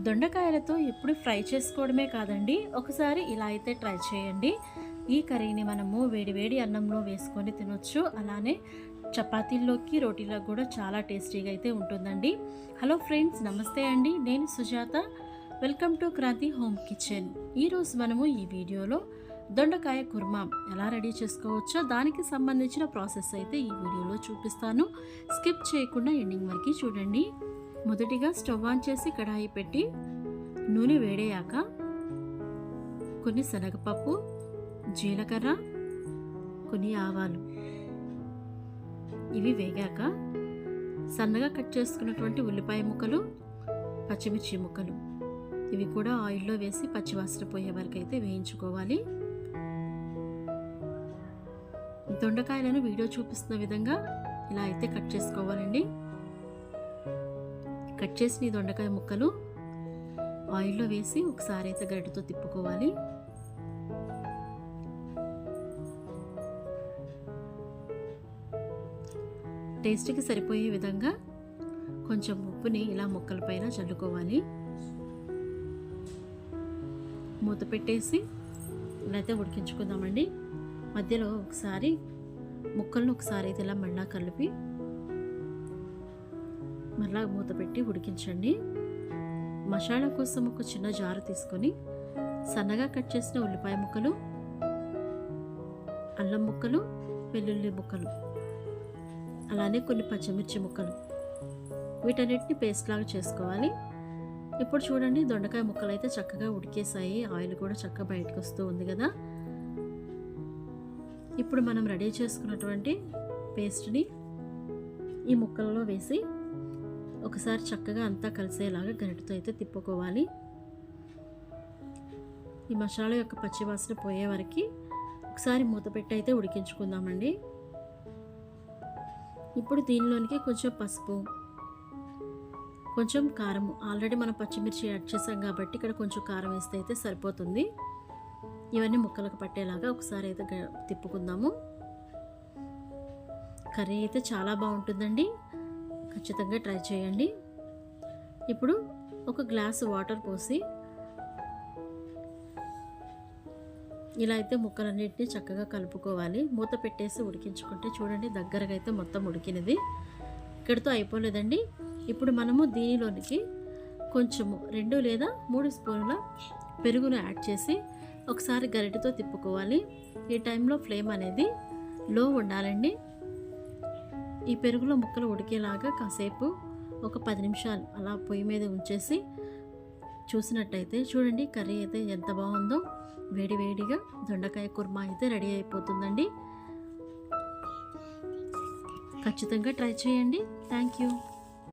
దొండకాయలతో ఎప్పుడు ఫ్రై చేసుకోవడమే కాదండి, ఒకసారి ఇలా అయితే ట్రై చేయండి. ఈ కర్రీని మనము వేడివేడి అన్నంలో వేసుకొని తినొచ్చు. అలానే చపాతీల్లోకి, రోటీలకు కూడా చాలా టేస్టీగా అయితే ఉంటుందండి. హలో ఫ్రెండ్స్, నమస్తే అండి. నేను Sujatha. Welcome to Kranthi home kitchen. ఈరోజు మనము ఈ వీడియోలో దొండకాయ కుర్మా ఎలా రెడీ చేసుకోవచ్చో దానికి సంబంధించిన ప్రాసెస్ అయితే ఈ వీడియోలో చూపిస్తాను. స్కిప్ చేయకుండా ఎండింగ్ వరకు చూడండి. మొదటిగా స్టవ్ ఆన్ చేసి కడాయి పెట్టి నూనె వేడయ్యాక కొన్ని శనగపప్పు, జీలకర్ర, కొన్ని ఆవాలు ఇవి వేగాక సన్నగా కట్ చేసుకున్నటువంటి ఉల్లిపాయ ముక్కలు, పచ్చిమిర్చి ముక్కలు ఇవి కూడా ఆయిల్లో వేసి పచ్చివాసన పోయే వరకు అయితే వేయించుకోవాలి. దొండకాయలను వీడియో చూపిస్తున్న విధంగా ఇలా అయితే కట్ చేసుకోవాలండి. కట్ చేసిన ఈ దొండకాయ ముక్కలు ఆయిల్లో వేసి ఒకసారి అయితే గరిటెతో తిప్పుకోవాలి. టేస్ట్కి సరిపోయే విధంగా కొంచెం ఉప్పుని ఇలా ముక్కలపైన చల్లుకోవాలి. మూత పెట్టేసి ఇలా అయితే ఉడికించుకుందామండి. మధ్యలో ఒకసారి ముక్కలను ఒకసారి అయితే ఇలా మళ్ళా కలిపి మళ్ళా మూత పెట్టి ఉడికించండి. మసాలా కోసం ఒక చిన్న జారు తీసుకొని సన్నగా కట్ చేసిన ఉల్లిపాయ ముక్కలు, అల్లం ముక్కలు, వెల్లుల్లి ముక్కలు, అలానే కొన్ని పచ్చిమిర్చి ముక్కలు వీటన్నిటిని పేస్ట్ లాగా చేసుకోవాలి. ఇప్పుడు చూడండి, దొండకాయ ముక్కలు అయితే చక్కగా ఉడికేసాయి. ఆయిల్ కూడా చక్కగా బయటకు వస్తూ ఉంది కదా. ఇప్పుడు మనం రెడీ చేసుకున్నటువంటి పేస్ట్ని ఈ ముక్కలలో వేసి ఒకసారి చక్కగా అంతా కలిసేలాగా గరిటెతో అయితే తిప్పుకోవాలి. ఈ మసాలా యొక్క పచ్చివాసన పోయే వరకు ఒకసారి మూత పెట్టి అయితే ఉడికించుకుందామండి. ఇప్పుడు దీనిలోనికి కొంచెం పసుపు, కొంచెం కారం, ఆల్రెడీ మనం పచ్చిమిర్చి యాడ్ చేసాం కాబట్టి ఇక్కడ కొంచెం కారం వేస్తే అయితే సరిపోతుంది. ఇవన్నీ ముక్కలకు పట్టేలాగా ఒకసారి అయితే తిప్పుకుందాము. కర్రీ అయితే చాలా బాగుంటుందండి, ఖచ్చితంగా ట్రై చేయండి. ఇప్పుడు ఒక గ్లాసు వాటర్ పోసి ఇలా అయితే ముక్కలన్నింటినీ చక్కగా కలుపుకోవాలి. మూత పెట్టేసి ఉడికించుకుంటే చూడండి, దగ్గరగా అయితే మొత్తం ఉడికినది. ఇక్కడితో అయిపోలేదండి. ఇప్పుడు మనము దీనిలోనికి కొంచెము 2 లేదా 3 స్పూన్ల పెరుగును యాడ్ చేసి ఒకసారి గరిటెతో తిప్పుకోవాలి. ఈ టైంలో ఫ్లేమ్ అనేది లో ఉండాలండి. ఈ పెరుగులో ముక్కలు ఉడికేలాగా కాసేపు ఒక 10 నిమిషాలు అలా పొయ్యి మీద ఉంచేసి చూసినట్టయితే చూడండి, కర్రీ అయితే ఎంత బాగుందో. వేడివేడిగా దొండకాయ కుర్మా అయితే రెడీ అయిపోతుందండి. ఖచ్చితంగా ట్రై చేయండి. Thank you.